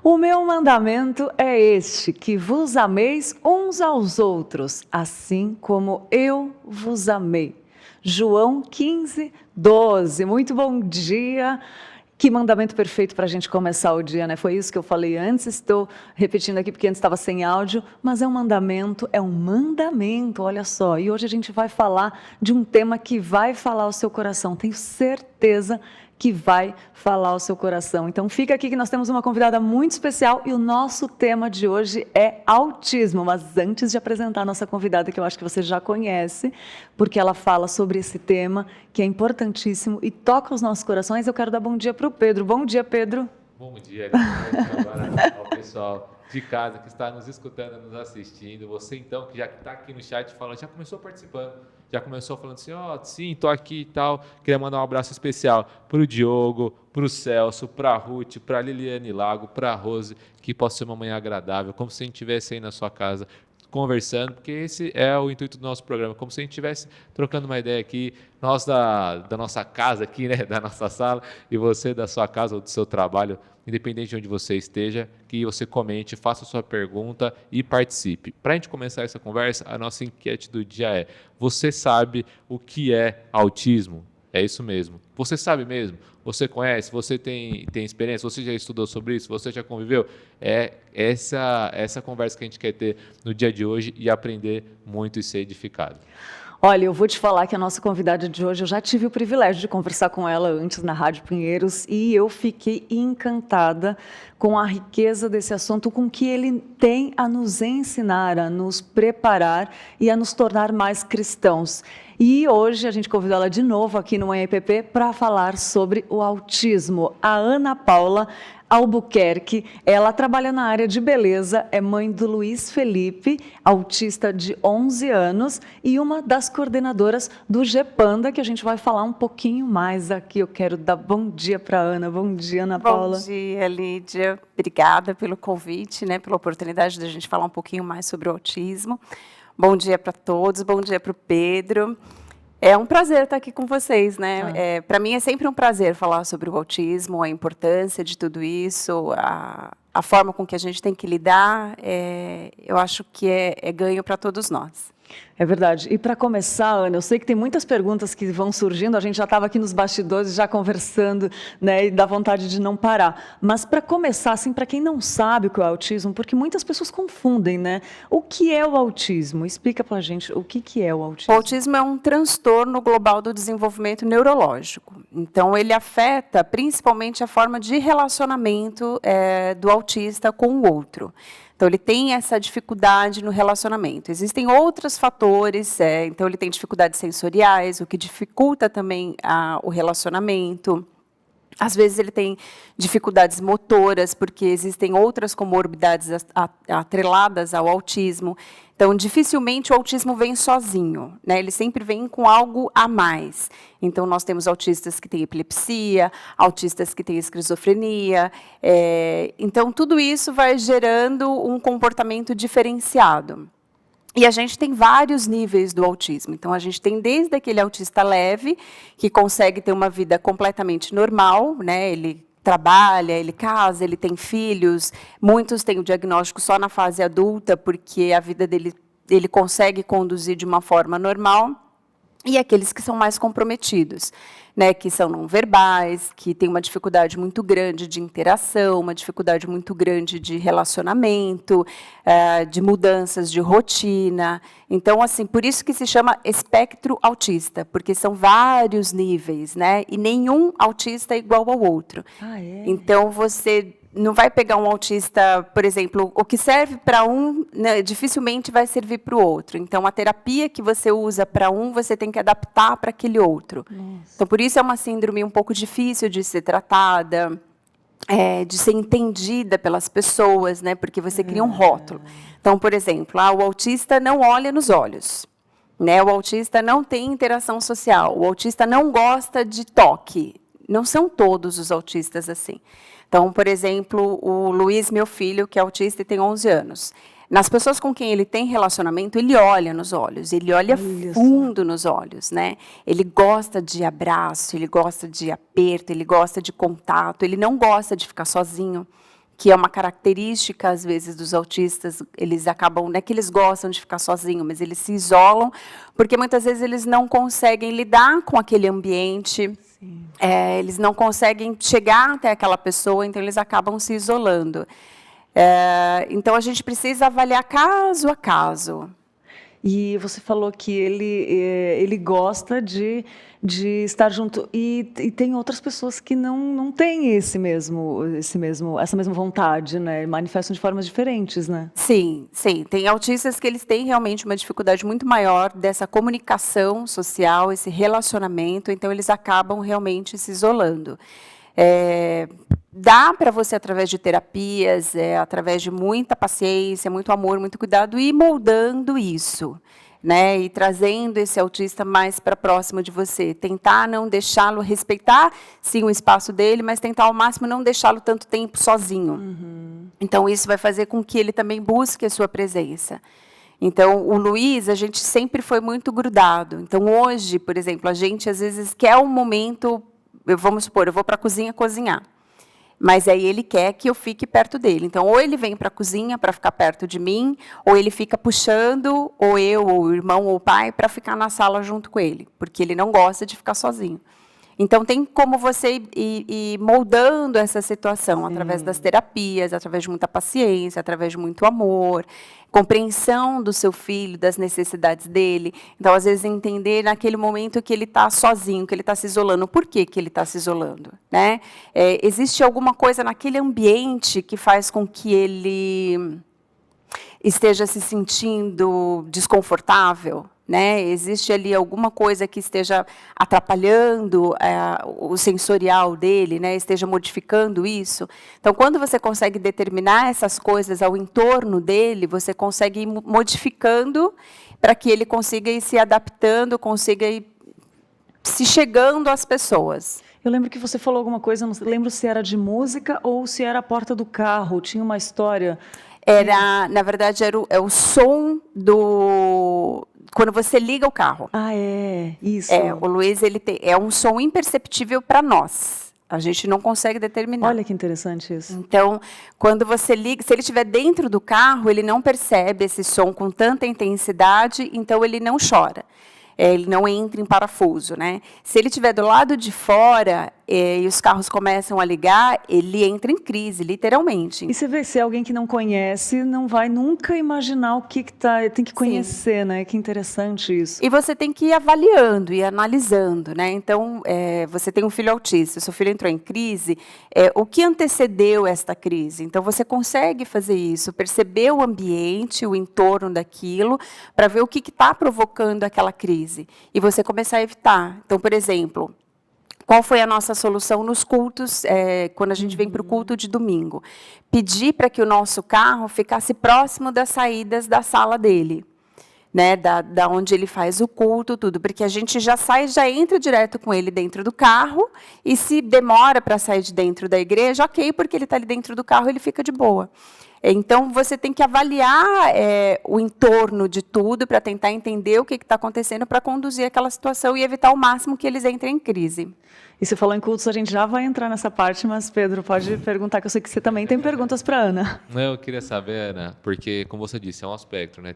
O meu mandamento é este, que vos ameis uns aos outros, assim como eu vos amei. João 15, 12. Muito bom dia. Que mandamento perfeito para a gente começar o dia, né? Foi isso que eu falei antes, estou repetindo aqui porque antes estava sem áudio, mas é um mandamento, olha só. E hoje a gente vai falar de um tema que vai falar ao seu coração, tenho certeza que vai falar ao seu coração. Então fica aqui que nós temos uma convidada muito especial e o nosso tema de hoje é autismo. Mas antes de apresentar a nossa convidada, que eu acho que você já conhece, porque ela fala sobre esse tema que é importantíssimo e toca os nossos corações, eu quero dar bom dia para o Pedro. Bom dia, Pedro. Bom dia, agora ao pessoal de casa que está nos escutando, nos assistindo. Você então que já está aqui no chat falando, já começou participando, já começou falando assim, sim, estou aqui e tal. Queria mandar um abraço especial para o Diogo, para o Celso, para a Ruth, para a Liliane Lago, para a Rose, que possa ser uma manhã agradável, como se a gente estivesse aí na sua casa conversando, porque esse é o intuito do nosso programa, como se a gente estivesse trocando uma ideia aqui, nós da nossa casa aqui, né, da nossa sala, e você da sua casa ou do seu trabalho, independente de onde você esteja, que você comente, faça a sua pergunta e participe. Para a gente começar essa conversa, a nossa enquete do dia é: você sabe o que é autismo? É isso mesmo. Você sabe mesmo? Você conhece? Você tem experiência? Você já estudou sobre isso? Você já conviveu? É essa conversa que a gente quer ter no dia de hoje e aprender muito e ser edificado. Olha, eu vou te falar que a nossa convidada de hoje, eu já tive o privilégio de conversar com ela antes na Rádio Pinheiros e eu fiquei encantada com a riqueza desse assunto, com o que ele tem a nos ensinar, a nos preparar e a nos tornar mais cristãos. E hoje a gente convidou ela de novo aqui no Manhã IPP para falar sobre o autismo. A Ana Paula Albuquerque, ela trabalha na área de beleza, é mãe do Luiz Felipe, autista de 11 anos e uma das coordenadoras do GPanda, que a gente vai falar um pouquinho mais aqui. Eu quero dar bom dia para a Ana. Bom dia, Ana Paula. Bom dia, Lídia. Obrigada pelo convite, né, pela oportunidade de a gente falar um pouquinho mais sobre o autismo. Bom dia para todos, bom dia para o Pedro. É um prazer estar aqui com vocês, né? Para mim é sempre um prazer falar sobre o autismo, a importância de tudo isso, a forma com que a gente tem que lidar, eu acho que é ganho para todos nós. É verdade. E para começar, Ana, eu sei que tem muitas perguntas que vão surgindo, a gente já estava aqui nos bastidores, já conversando, né, e dá vontade de não parar. Mas para começar, assim, para quem não sabe o que é o autismo, porque muitas pessoas confundem, né? O que é o autismo? Explica para a gente o que é o autismo. O autismo é um transtorno global do desenvolvimento neurológico. Então, ele afeta principalmente a forma de relacionamento do autista com o outro. Então, ele tem essa dificuldade no relacionamento. Existem outros fatores, então ele tem dificuldades sensoriais, o que dificulta também o relacionamento. Às vezes ele tem dificuldades motoras, porque existem outras comorbidades atreladas ao autismo. Então, dificilmente o autismo vem sozinho, né? Ele sempre vem com algo a mais. Então, nós temos autistas que têm epilepsia, autistas que têm esquizofrenia. Então, tudo isso vai gerando um comportamento diferenciado. E a gente tem vários níveis do autismo. Então, a gente tem desde aquele autista leve, que consegue ter uma vida completamente normal, né? Ele trabalha, ele casa, ele tem filhos. Muitos têm o diagnóstico só na fase adulta, porque a vida dele ele consegue conduzir de uma forma normal. E aqueles que são mais comprometidos, né, que são não verbais, que têm uma dificuldade muito grande de interação, uma dificuldade muito grande de relacionamento, de mudanças de rotina. Então, assim, por isso que se chama espectro autista, porque são vários níveis, né, e nenhum autista é igual ao outro. Então, você não vai pegar um autista, por exemplo, o que serve para um, né, dificilmente vai servir para o outro. Então, a terapia que você usa para um, você tem que adaptar para aquele outro. Nossa. Então, por isso é uma síndrome um pouco difícil de ser tratada, de ser entendida pelas pessoas, né, porque você cria um rótulo. Então, por exemplo, o autista não olha nos olhos. Né, o autista não tem interação social, o autista não gosta de toque. Não são todos os autistas assim. Então, por exemplo, o Luiz, meu filho, que é autista e tem 11 anos. Nas pessoas com quem ele tem relacionamento, ele olha nos olhos, ele olha fundo nos olhos, né? Ele gosta de abraço, ele gosta de aperto, ele gosta de contato, ele não gosta de ficar sozinho. que é uma característica, às vezes, dos autistas. Eles acabam, não é que eles gostam de ficar sozinhos, mas eles se isolam, porque muitas vezes eles não conseguem lidar com aquele ambiente, eles não conseguem chegar até aquela pessoa, então eles acabam se isolando. Então, a gente precisa avaliar caso a caso. E você falou que ele gosta de estar junto, e tem outras pessoas que não têm essa mesma vontade, né? Manifestam de formas diferentes, né? Sim, sim. Tem autistas que eles têm realmente uma dificuldade muito maior dessa comunicação social, esse relacionamento, então eles acabam realmente se isolando. Dá para você, através de terapias, através de muita paciência, muito amor, muito cuidado, ir moldando isso, né? E trazendo esse autista mais para próximo de você. Tentar não deixá-lo, respeitar, sim, o espaço dele, mas tentar ao máximo não deixá-lo tanto tempo sozinho. Então, isso vai fazer com que ele também busque a sua presença. Então, o Luiz, a gente sempre foi muito grudado. Então, hoje, por exemplo, a gente, às vezes, quer um momento... Vamos supor, eu vou para a cozinha cozinhar. Mas aí ele quer que eu fique perto dele. Então, ou ele vem para a cozinha para ficar perto de mim, ou ele fica puxando, ou eu, ou o irmão, ou o pai, para ficar na sala junto com ele, porque ele não gosta de ficar sozinho. Então, tem como você ir moldando essa situação através das terapias, através de muita paciência, através de muito amor, compreensão do seu filho, das necessidades dele. Então, às vezes, entender naquele momento que ele está sozinho, que ele está se isolando. Por que ele está se isolando? Né? Existe alguma coisa naquele ambiente que faz com que ele esteja se sentindo desconfortável? Né? Existe ali alguma coisa que esteja atrapalhando o sensorial dele, né? Esteja modificando isso. Então, quando você consegue determinar essas coisas ao entorno dele, você consegue ir modificando para que ele consiga ir se adaptando, consiga ir se chegando às pessoas. Eu lembro que você falou alguma coisa, não lembro se era de música ou se era a porta do carro, tinha uma história... Na verdade, é o som do... Quando você liga o carro. Isso. O Luiz, é um som imperceptível para nós. A gente não consegue determinar. Olha que interessante isso. Então, quando você liga, se ele estiver dentro do carro, ele não percebe esse som com tanta intensidade, então ele não chora. Ele não entra em parafuso, né? Se ele estiver do lado de fora e os carros começam a ligar, ele entra em crise, literalmente. E você vê, se é alguém que não conhece, não vai nunca imaginar o que tá, tem que conhecer, sim, né? Que interessante isso. E você tem que ir avaliando e analisando, né? Então, você tem um filho autista, seu filho entrou em crise, o que antecedeu esta crise? Então, você consegue fazer isso, perceber o ambiente, o entorno daquilo, para ver o que está provocando aquela crise. E você começar a evitar. Então, por exemplo... Qual foi a nossa solução nos cultos, quando a gente vem para o culto de domingo? Pedir para que o nosso carro ficasse próximo das saídas da sala dele, né, da onde ele faz o culto, tudo, porque a gente já entra direto com ele dentro do carro, e se demora para sair de dentro da igreja, ok, porque ele está ali dentro do carro, ele fica de boa. Então, você tem que avaliar o entorno de tudo para tentar entender o que está acontecendo para conduzir aquela situação e evitar ao máximo que eles entrem em crise. E você falou em cultos, a gente já vai entrar nessa parte, mas, Pedro, pode perguntar, que eu sei que você também tem perguntas para a Ana. Eu queria saber, Ana, porque, como você disse, é um espectro, né?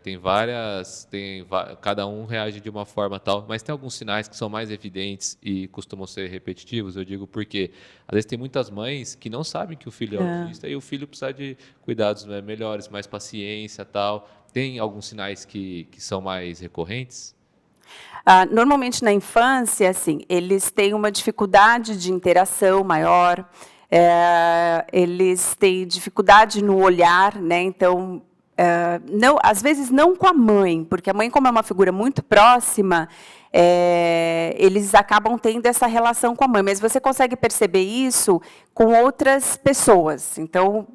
Cada um reage de uma forma tal, mas tem alguns sinais que são mais evidentes e costumam ser repetitivos. Eu digo porque, às vezes, tem muitas mães que não sabem que o filho é autista e o filho precisa de cuidados melhores, mais paciência, tal. Tem alguns sinais que são mais recorrentes? Normalmente, na infância, assim, eles têm uma dificuldade de interação maior, eles têm dificuldade no olhar, né? Então, às vezes não com a mãe, porque a mãe, como é uma figura muito próxima, eles acabam tendo essa relação com a mãe, mas você consegue perceber isso com outras pessoas. Então,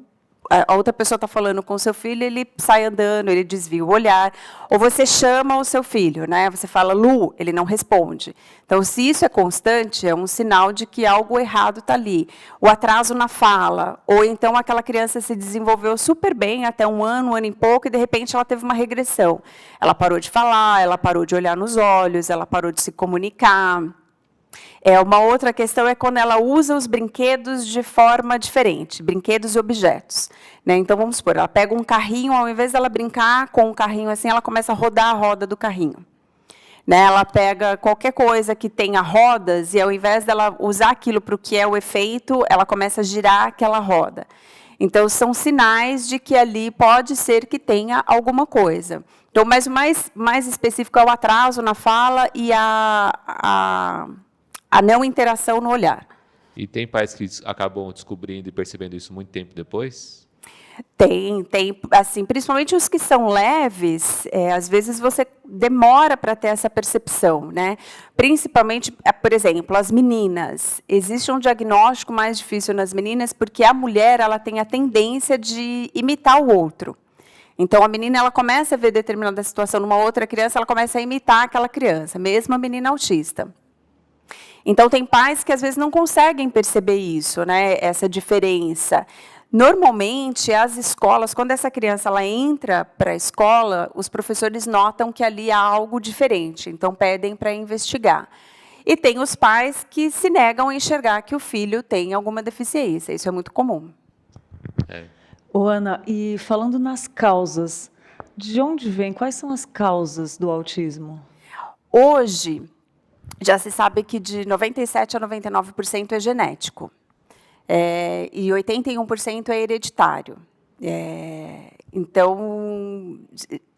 a outra pessoa está falando com o seu filho, ele sai andando, ele desvia o olhar. Ou você chama o seu filho, né? Você fala, Lu, ele não responde. Então, se isso é constante, é um sinal de que algo errado está ali. O atraso na fala, ou então aquela criança se desenvolveu super bem até um ano e pouco, e de repente ela teve uma regressão. Ela parou de falar, ela parou de olhar nos olhos, ela parou de se comunicar. Uma outra questão é quando ela usa os brinquedos de forma diferente, brinquedos e objetos. Né? Então, vamos supor, ela pega um carrinho, ao invés dela brincar com o carrinho assim, ela começa a rodar a roda do carrinho. Né? Ela pega qualquer coisa que tenha rodas e, ao invés dela usar aquilo para o que é o efeito, ela começa a girar aquela roda. Então, são sinais de que ali pode ser que tenha alguma coisa. Então, mas o mais específico é o atraso na fala e a não interação no olhar. E tem pais que acabam descobrindo e percebendo isso muito tempo depois? Tem, assim, principalmente os que são leves, às vezes você demora para ter essa percepção, né? Principalmente, por exemplo, as meninas. Existe um diagnóstico mais difícil nas meninas porque a mulher ela tem a tendência de imitar o outro. Então, a menina ela começa a ver determinada situação numa outra criança, ela começa a imitar aquela criança, mesmo a menina autista. Então, tem pais que, às vezes, não conseguem perceber isso, né, essa diferença. Normalmente, as escolas, quando essa criança ela entra para a escola, os professores notam que ali há algo diferente, então pedem para investigar. E tem os pais que se negam a enxergar que o filho tem alguma deficiência, isso é muito comum. Ana, e falando nas causas, de onde vem, quais são as causas do autismo? Hoje, já se sabe que de 97% a 99% é genético. E 81% é hereditário. Então,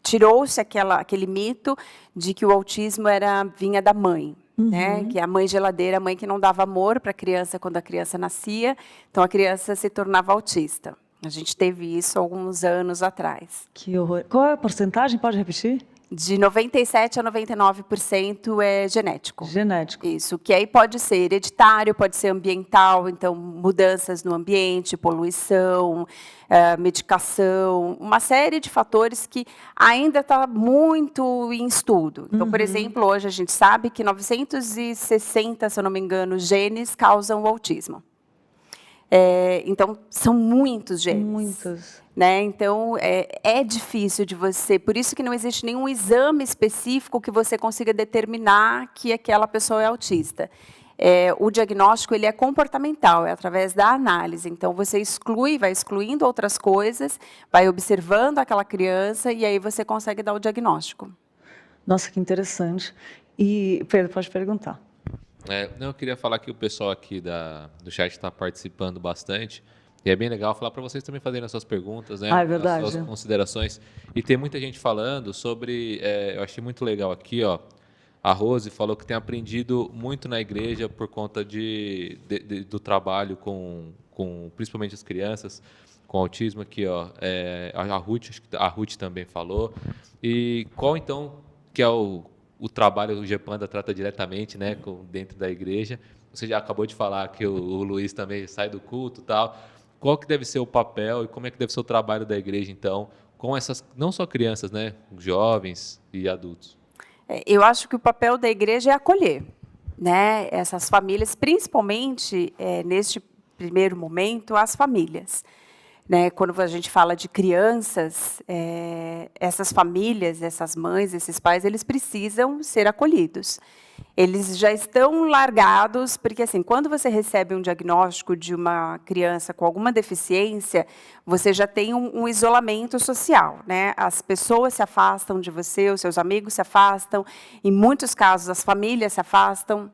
tirou-se aquele mito de que o autismo vinha da mãe, né? Que a mãe geladeira, a mãe que não dava amor para a criança quando a criança nascia, então a criança se tornava autista. A gente teve isso alguns anos atrás. Que horror. Qual é a porcentagem? Pode repetir? De 97% a 99% é genético. Genético. Isso, que aí pode ser hereditário, pode ser ambiental, então mudanças no ambiente, poluição, medicação, uma série de fatores que ainda está muito em estudo. Então, por exemplo, hoje a gente sabe que 960, se eu não me engano, genes causam o autismo. Então, são muitos genes. Muitos. Né? Então, é difícil de você... Por isso que não existe nenhum exame específico que você consiga determinar que aquela pessoa é autista. O diagnóstico ele é comportamental, é através da análise. Então, você vai excluindo outras coisas, vai observando aquela criança e aí você consegue dar o diagnóstico. Nossa, que interessante. E, Pedro, pode perguntar. Eu queria falar que o pessoal aqui do chat está participando bastante. E é bem legal falar para vocês também fazerem as suas perguntas, né? É verdade. As suas considerações. E tem muita gente falando sobre... eu achei muito legal aqui, ó. A Rose falou que tem aprendido muito na igreja por conta do trabalho com principalmente as crianças com autismo aqui, ó. A Ruth também falou. E qual, então, que é o trabalho, o GEPANDA trata diretamente, né, dentro da igreja. Você já acabou de falar que o Luiz também sai do culto e tal. Qual que deve ser o papel e como é que deve ser o trabalho da igreja, então, com essas, não só crianças, né, jovens e adultos? Eu acho que o papel da igreja é acolher, né, essas famílias, principalmente neste primeiro momento, as famílias. Né, quando a gente fala de crianças, essas famílias, essas mães, esses pais, eles precisam ser acolhidos. Eles já estão largados, porque assim, quando você recebe um diagnóstico de uma criança com alguma deficiência, você já tem um isolamento social, né? As pessoas se afastam de você, os seus amigos se afastam, em muitos casos as famílias se afastam.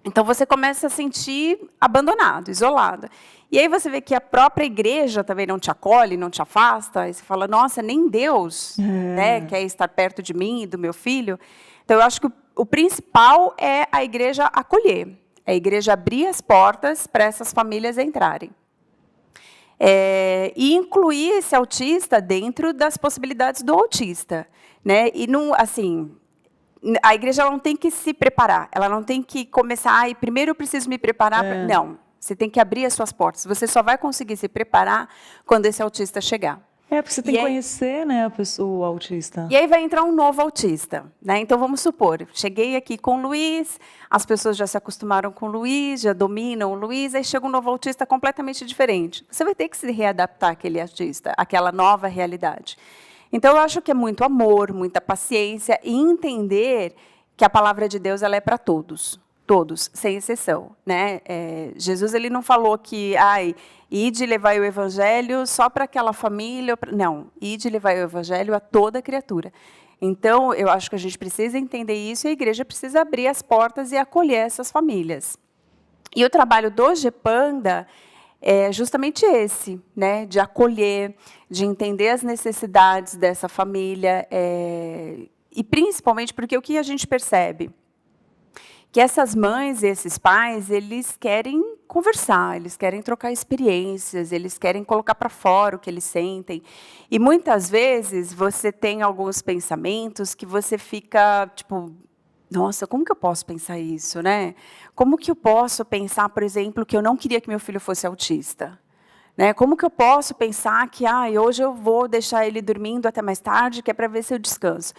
Então, você começa a sentir abandonado, isolado. E aí você vê que a própria igreja também não te acolhe, não te afasta, e você fala, nossa, nem Deus né, quer estar perto de mim e do meu filho. Então, eu acho que o principal é a igreja acolher, a igreja abrir as portas para essas famílias entrarem. E incluir esse autista dentro das possibilidades do autista. Né? E, não, assim... A igreja ela não tem que se preparar, ela não tem que começar, primeiro eu preciso me preparar. Não, você tem que abrir as suas portas. Você só vai conseguir se preparar quando esse autista chegar. Porque você tem que conhecer, né, a pessoa, o autista. E aí vai entrar um novo autista. Né? Então, vamos supor, cheguei aqui com o Luiz, as pessoas já se acostumaram com o Luiz, já dominam o Luiz, aí chega um novo autista completamente diferente. Você vai ter que se readaptar àquele autista, àquela nova realidade. Então, eu acho que é muito amor, muita paciência e entender que a palavra de Deus ela é para todos. todos, sem exceção, né? Jesus ele não falou que, ide levar o evangelho só para aquela família, não, ide levar o evangelho a toda criatura. Então, eu acho que a gente precisa entender isso e a igreja precisa abrir as portas e acolher essas famílias. E o trabalho do GEPANDA é justamente esse, né, de acolher, de entender as necessidades dessa família, e principalmente porque o que a gente percebe? Que essas mães e esses pais, eles querem conversar, eles querem trocar experiências, eles querem colocar para fora o que eles sentem. E muitas vezes você tem alguns pensamentos que você fica, tipo, nossa, como que eu posso pensar isso, né? Como que eu posso pensar, por exemplo, que eu não queria que meu filho fosse autista? Né? Como que eu posso pensar que hoje eu vou deixar ele dormindo até mais tarde, que é para ver se eu descanso?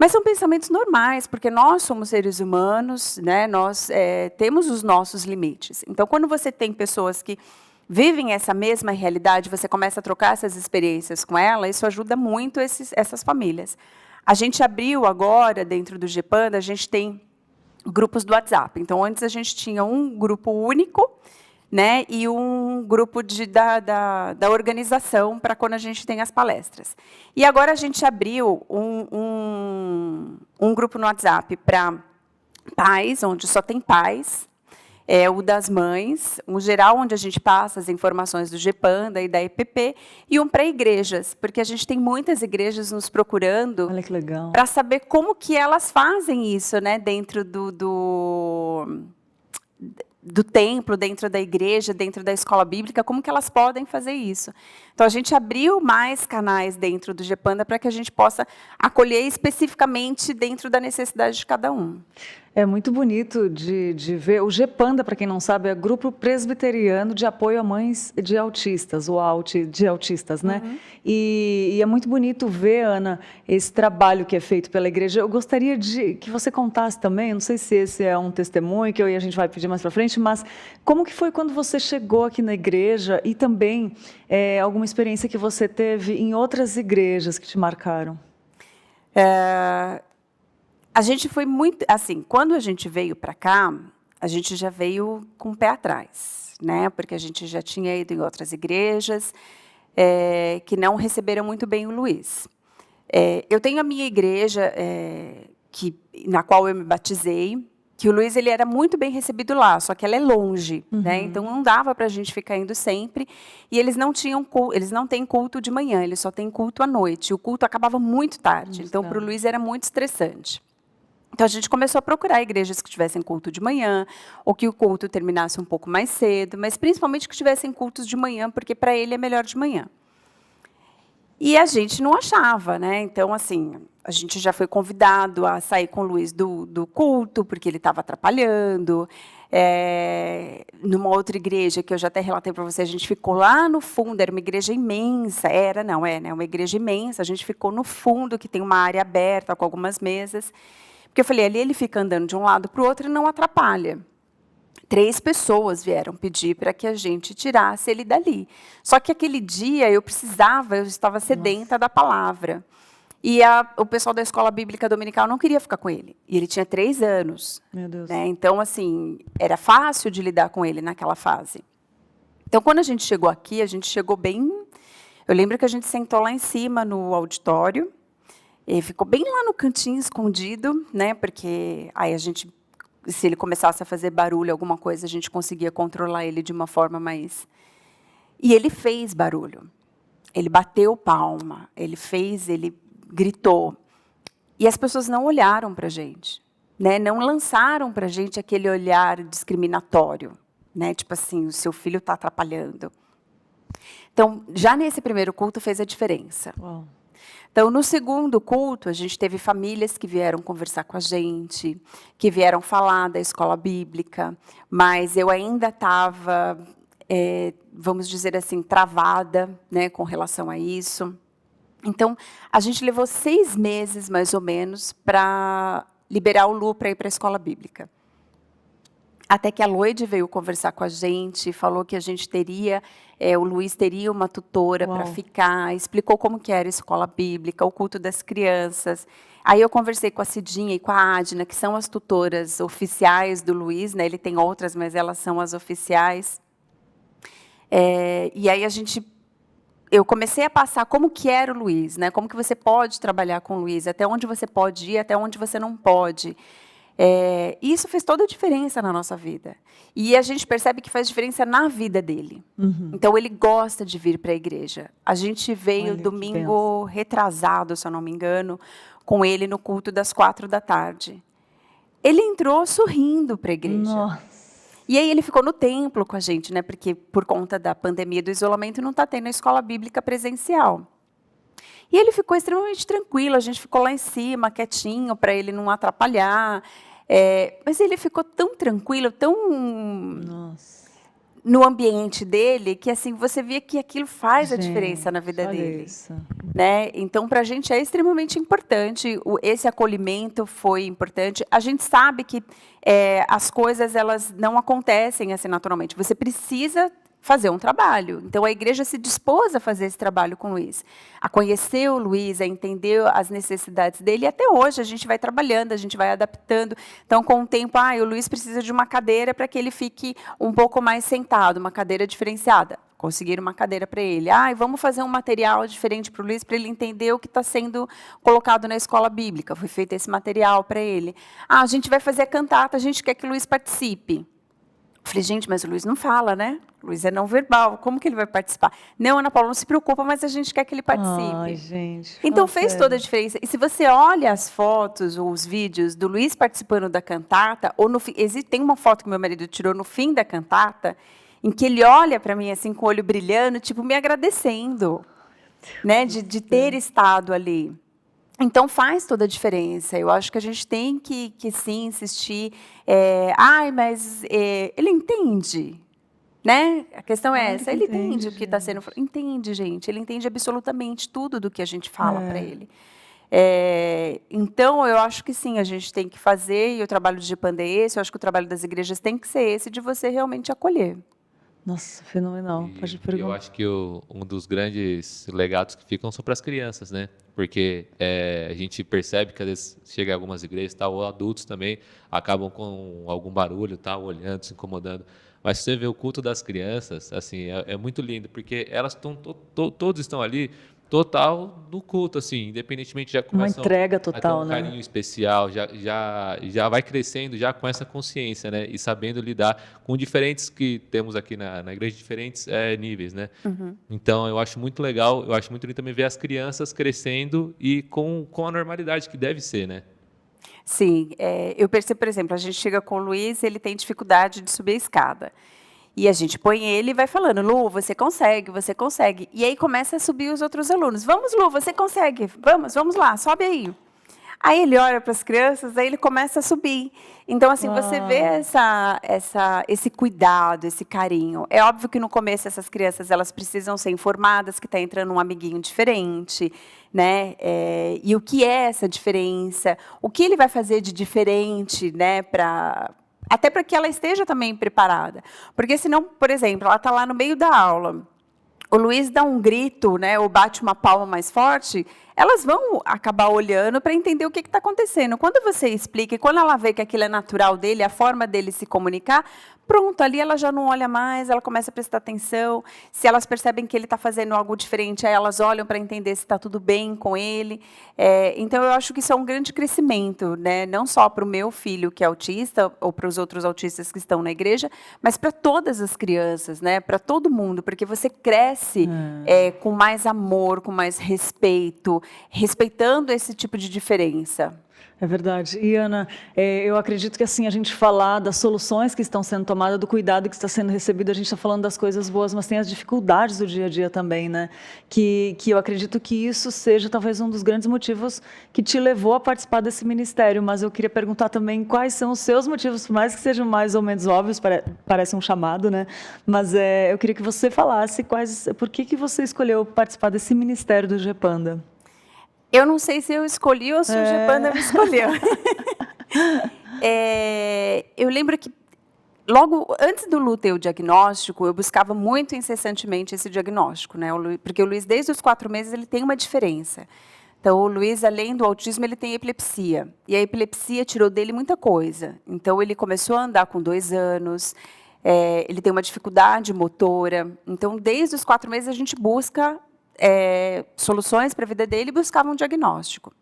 Mas são pensamentos normais, porque nós somos seres humanos, né? Nós temos os nossos limites. Então, quando você tem pessoas que vivem essa mesma realidade, você começa a trocar essas experiências com ela, isso ajuda muito essas famílias. A gente abriu agora, dentro do GEPANDA, a gente tem grupos do WhatsApp. Então, antes a gente tinha um grupo único, né, e um grupo da organização para quando a gente tem as palestras. E agora a gente abriu um grupo no WhatsApp para pais, onde só tem pais, o das mães, um geral onde a gente passa as informações do GEPANDA e da EPP, e um para igrejas, porque a gente tem muitas igrejas nos procurando para saber como que elas fazem isso, né, dentro do templo, dentro da igreja, dentro da escola bíblica, como que elas podem fazer isso. Então, a gente abriu mais canais dentro do GEPANDA para que a gente possa acolher especificamente dentro da necessidade de cada um. É muito bonito de ver. O GEPANDA, para quem não sabe, é Grupo Presbiteriano de Apoio a Mães de Autistas, o AUT de autistas, né? Uhum. E é muito bonito ver, Ana, esse trabalho que é feito pela igreja. Eu gostaria que você contasse também, não sei se esse é um testemunho que a gente vai pedir mais para frente, mas como que foi quando você chegou aqui na igreja e também alguma experiência que você teve em outras igrejas que te marcaram? A gente foi muito, assim, quando a gente veio para cá, a gente já veio com o pé atrás, né? Porque a gente já tinha ido em outras igrejas que não receberam muito bem o Luiz. Eu tenho a minha igreja na qual eu me batizei, que o Luiz ele era muito bem recebido lá, só que ela é longe, uhum, né? Então não dava para a gente ficar indo sempre. E eles não têm culto de manhã, eles só têm culto à noite. E o culto acabava muito tarde, então para o Luiz era muito estressante. Então, a gente começou a procurar igrejas que tivessem culto de manhã, ou que o culto terminasse um pouco mais cedo, mas principalmente que tivessem cultos de manhã, porque para ele é melhor de manhã. E a gente não achava, né? Então, assim, a gente já foi convidado a sair com o Luiz do culto, porque ele estava atrapalhando. Numa outra igreja, que eu já até relatei para você, a gente ficou lá no fundo, era uma igreja imensa, né? Uma igreja imensa, a gente ficou no fundo, que tem uma área aberta, com algumas mesas. Porque eu falei, ali ele fica andando de um lado para o outro e não atrapalha. 3 pessoas vieram pedir para que a gente tirasse ele dali. Só que aquele dia eu estava sedenta da palavra. E o pessoal da escola bíblica dominical não queria ficar com ele. E ele tinha 3 anos. Meu Deus. Né? Então, assim, era fácil de lidar com ele naquela fase. Então, quando a gente chegou aqui, a gente chegou bem... Eu lembro que a gente sentou lá em cima no auditório, e ficou bem lá no cantinho, escondido, né? Porque aí se ele começasse a fazer barulho, alguma coisa, a gente conseguia controlar ele de uma forma mais... E ele fez barulho. Ele bateu palma, ele gritou. E as pessoas não olharam para a gente, né? Não lançaram para a gente aquele olhar discriminatório, né? Tipo assim, o seu filho está atrapalhando. Então, já nesse primeiro culto fez a diferença. Uau. Então, no segundo culto, a gente teve famílias que vieram conversar com a gente, que vieram falar da escola bíblica, mas eu ainda estava, vamos dizer assim, travada, né, com relação a isso. Então, a gente levou 6 meses, mais ou menos, para liberar o Lu para ir para a escola bíblica. Até que a Loide veio conversar com a gente, falou que a gente teria, o Luiz teria uma tutora para ficar, explicou como que era a escola bíblica, o culto das crianças. Aí eu conversei com a Cidinha e com a Adna, que são as tutoras oficiais do Luiz, né? Ele tem outras, mas elas são as oficiais. E aí eu comecei a passar como que era o Luiz, né? Como que você pode trabalhar com o Luiz, até onde você pode ir, até onde você não pode. E isso fez toda a diferença na nossa vida. E a gente percebe que faz diferença na vida dele. Então, ele gosta de vir para a igreja. A gente veio domingo retrasado, se eu não me engano, com ele no culto das 4h. Ele entrou sorrindo para a igreja. Nossa. E aí ele ficou no templo com a gente, né? Porque por conta da pandemia, do isolamento, não está tendo a escola bíblica presencial. E ele ficou extremamente tranquilo, a gente ficou lá em cima, quietinho, para ele não atrapalhar. Mas ele ficou tão tranquilo, tão no ambiente dele, que assim, você via que aquilo faz a diferença na vida dele. Né? Então, para a gente é extremamente importante, esse acolhimento foi importante. A gente sabe que as coisas elas não acontecem assim naturalmente, você precisa fazer um trabalho. Então, a igreja se dispôs a fazer esse trabalho com o Luiz, a conhecer o Luiz, a entender as necessidades dele, e até hoje a gente vai trabalhando, a gente vai adaptando. Então, com o tempo, o Luiz precisa de uma cadeira para que ele fique um pouco mais sentado, uma cadeira diferenciada. Conseguiram uma cadeira para ele. Vamos fazer um material diferente para o Luiz, para ele entender o que está sendo colocado na escola bíblica. Foi feito esse material para ele. A gente vai fazer a cantata, a gente quer que o Luiz participe. Falei, gente, mas o Luiz não fala, né? O Luiz é não verbal, como que ele vai participar? Não, Ana Paula, não se preocupa, mas a gente quer que ele participe. Ai, gente. Então, fez toda a diferença. E se você olha as fotos ou os vídeos do Luiz participando da cantata, ou tem uma foto que meu marido tirou no fim da cantata, em que ele olha para mim assim, com o olho brilhando, tipo, me agradecendo, né, de ter estado ali. Então, faz toda a diferença. Eu acho que a gente tem que sim, insistir. Mas ele entende, né? A questão é essa. Ele entende o que está sendo falado. Entende, gente. Ele entende absolutamente tudo do que a gente fala para ele. Então, eu acho que sim, a gente tem que fazer, e o trabalho de GEPANDA é esse, eu acho que o trabalho das igrejas tem que ser esse, de você realmente acolher. Nossa, fenomenal. Pode perguntar. Eu acho que um dos grandes legados que ficam são para as crianças, né? Porque a gente percebe que às vezes chega em algumas igrejas, ou adultos também acabam com algum barulho, olhando, se incomodando. Mas se você vê o culto das crianças, assim, é muito lindo, porque elas todos estão ali total no culto, assim, independentemente, já começam uma entrega total, a ter um né? carinho especial, já vai crescendo já com essa consciência, né? E sabendo lidar com diferentes que temos aqui na igreja, diferentes níveis, né? Então, eu acho muito legal, eu acho muito lindo também ver as crianças crescendo e com a normalidade que deve ser, né? Sim, eu percebo, por exemplo, a gente chega com o Luiz, ele tem dificuldade de subir a escada. E a gente põe ele e vai falando, Lu, você consegue, você consegue. E aí começa a subir os outros alunos. Vamos, Lu, você consegue. Vamos lá, sobe aí. Aí ele olha para as crianças, aí ele começa a subir. Então, assim, você vê esse cuidado, esse carinho. É óbvio que no começo essas crianças elas precisam ser informadas que está entrando um amiguinho diferente, né? E o que é essa diferença? O que ele vai fazer de diferente, né? Até para que ela esteja também preparada. Porque senão, por exemplo, ela está lá no meio da aula, o Luiz dá um grito, né, ou bate uma palma mais forte, elas vão acabar olhando para entender o que está acontecendo. Quando você explica, e quando ela vê que aquilo é natural dele, a forma dele se comunicar, pronto, ali ela já não olha mais, ela começa a prestar atenção. Se elas percebem que ele está fazendo algo diferente, aí elas olham para entender se está tudo bem com ele. Então, eu acho que isso é um grande crescimento, né? Não só para o meu filho, que é autista, ou para os outros autistas que estão na igreja, mas para todas as crianças, né? Para todo mundo, porque você cresce com mais amor, com mais respeito, respeitando esse tipo de diferença. É verdade. E, Ana, eu acredito que assim, a gente falar das soluções que estão sendo tomadas, do cuidado que está sendo recebido, a gente está falando das coisas boas, mas tem as dificuldades do dia a dia também, né? Que eu acredito que isso seja talvez um dos grandes motivos que te levou a participar desse ministério. Mas eu queria perguntar também quais são os seus motivos, por mais que sejam mais ou menos óbvios, parece um chamado, né? Mas eu queria que você falasse por que você escolheu participar desse ministério do GEPANDA. Eu não sei se eu escolhi ou se o GEPANDA me escolheu. Eu lembro que logo antes do Lu ter o diagnóstico, eu buscava muito incessantemente esse diagnóstico, né? Porque o Luiz, desde os 4 meses, ele tem uma diferença. Então, o Luiz, além do autismo, ele tem epilepsia. E a epilepsia tirou dele muita coisa. Então, ele começou a andar com 2 anos, ele tem uma dificuldade motora. Então, desde os 4 meses, a gente busca soluções para a vida dele e buscava um diagnóstico.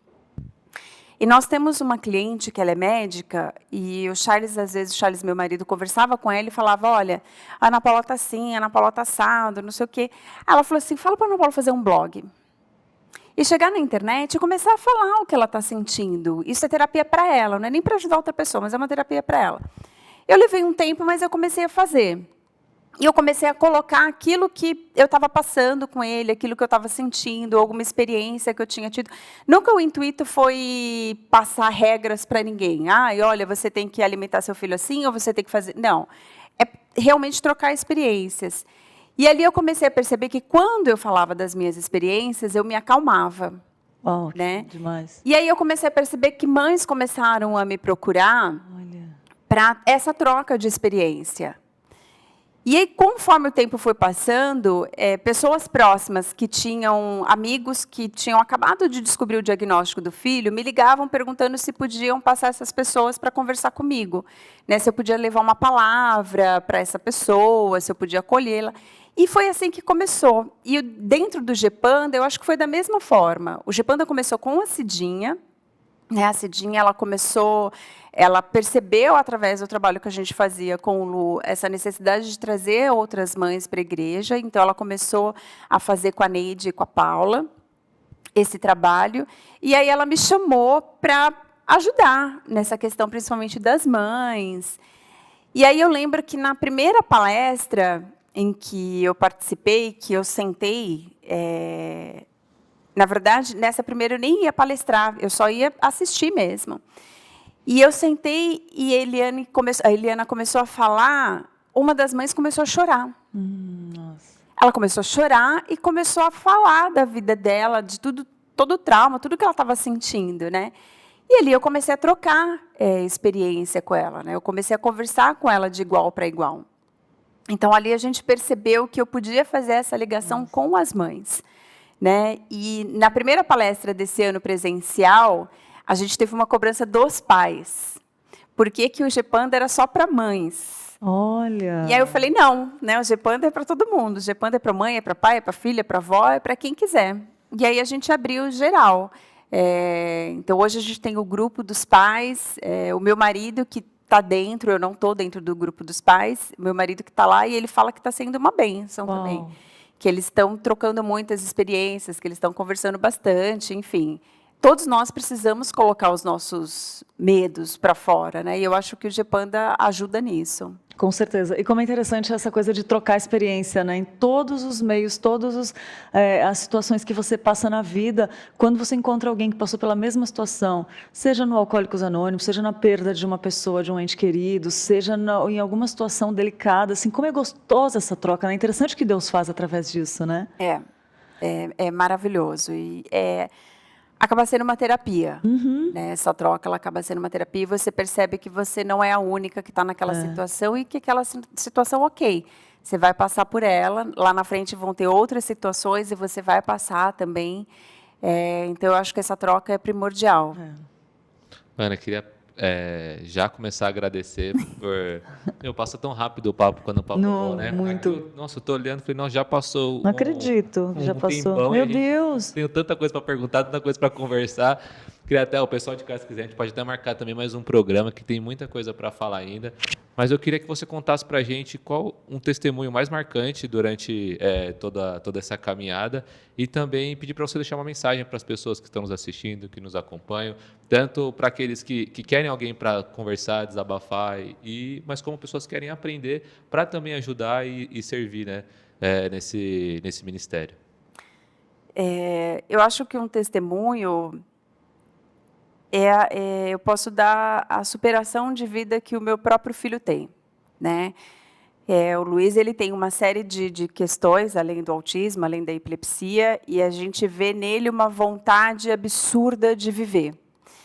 E nós temos uma cliente que ela é médica, e o Charles, às vezes, o Charles, meu marido, conversava com ela e falava, olha, a Ana Paula está assim, a Ana Paula está assado, não sei o quê. Ela falou assim, fala para a Ana Paula fazer um blog. E chegar na internet e começar a falar o que ela está sentindo. Isso é terapia para ela, não é nem para ajudar outra pessoa, mas é uma terapia para ela. Eu levei um tempo, mas eu comecei a fazer. E eu comecei a colocar aquilo que eu estava passando com ele, aquilo que eu estava sentindo, alguma experiência que eu tinha tido. Nunca o intuito foi passar regras para ninguém. Olha, você tem que alimentar seu filho assim, ou você tem que fazer... Não, é realmente trocar experiências. E ali eu comecei a perceber que, quando eu falava das minhas experiências, eu me acalmava. Uau, né? demais. E aí eu comecei a perceber que mães começaram a me procurar para essa troca de experiência. E aí, conforme o tempo foi passando, pessoas próximas que tinham amigos que tinham acabado de descobrir o diagnóstico do filho, me ligavam perguntando se podiam passar essas pessoas para conversar comigo, né? Se eu podia levar uma palavra para essa pessoa, se eu podia acolhê-la. E foi assim que começou. E dentro do GPanda, eu acho que foi da mesma forma. O GPanda começou com a Cidinha. Né? A Cidinha, ela percebeu, através do trabalho que a gente fazia com o Lu, essa necessidade de trazer outras mães para a igreja. Então, ela começou a fazer com a Neide e com a Paula esse trabalho. E aí ela me chamou para ajudar nessa questão, principalmente das mães. E aí eu lembro que, na primeira palestra em que eu participei, que eu sentei, na verdade, nessa primeira eu nem ia palestrar, eu só ia assistir mesmo. E eu sentei e a Eliana começou a falar, uma das mães começou a chorar. Nossa. Ela começou a chorar e começou a falar da vida dela, de todo o trauma, tudo que ela estava sentindo, né? E ali eu comecei a trocar experiência com ela, né? Eu comecei a conversar com ela de igual para igual. Então, ali a gente percebeu que eu podia fazer essa ligação com as mães, né? E na primeira palestra desse ano presencial, a gente teve uma cobrança dos pais. Por que que o GPanda era só para mães? Olha! E aí eu falei, não, né? O GPanda é para todo mundo. O GPanda é para mãe, é para pai, é para filha, é para avó, é para quem quiser. E aí a gente abriu geral. Então, hoje a gente tem o grupo dos pais, o meu marido, que está dentro, eu não estou dentro do grupo dos pais, meu marido que está lá, e ele fala que está sendo uma bênção também. Que eles estão trocando muitas experiências, que eles estão conversando bastante, enfim. Todos nós precisamos colocar os nossos medos para fora, né? E eu acho que o GPanda ajuda nisso. Com certeza. E como é interessante essa coisa de trocar experiência, né? Em todos os meios, todas as situações que você passa na vida, quando você encontra alguém que passou pela mesma situação, seja no Alcoólicos Anônimos, seja na perda de uma pessoa, de um ente querido, seja em alguma situação delicada, assim, como é gostosa essa troca, né? É interessante o que Deus faz através disso, né? É maravilhoso. E acaba sendo uma terapia. Né? Essa troca ela acaba sendo uma terapia, e você percebe que você não é a única que está naquela situação, e que aquela situação, ok, você vai passar por ela, lá na frente vão ter outras situações e você vai passar também. Então, eu acho que essa troca é primordial. Ana, queria já começar a agradecer por... passa tão rápido o papo quando o papo é bom, né? Muito. Nossa, eu tô olhando e falei, não, já passou. Não acredito, já passou. Tempão, Meu Deus! Tenho tanta coisa para perguntar, tanta coisa para conversar. Queria até, o pessoal de casa, se quiser, a gente pode até marcar também mais um programa, que tem muita coisa para falar ainda. Mas eu queria que você contasse para a gente qual um testemunho mais marcante durante toda essa caminhada, e também pedir para você deixar uma mensagem para as pessoas que estão nos assistindo, que nos acompanham, tanto para aqueles que querem alguém para conversar, desabafar, mas como pessoas que querem aprender para também ajudar e servir, né, nesse ministério. Eu acho que um testemunho eu posso dar a superação de vida que o meu próprio filho tem, né? O Luiz, ele tem uma série de questões, além do autismo, além da epilepsia, e a gente vê nele uma vontade absurda de viver.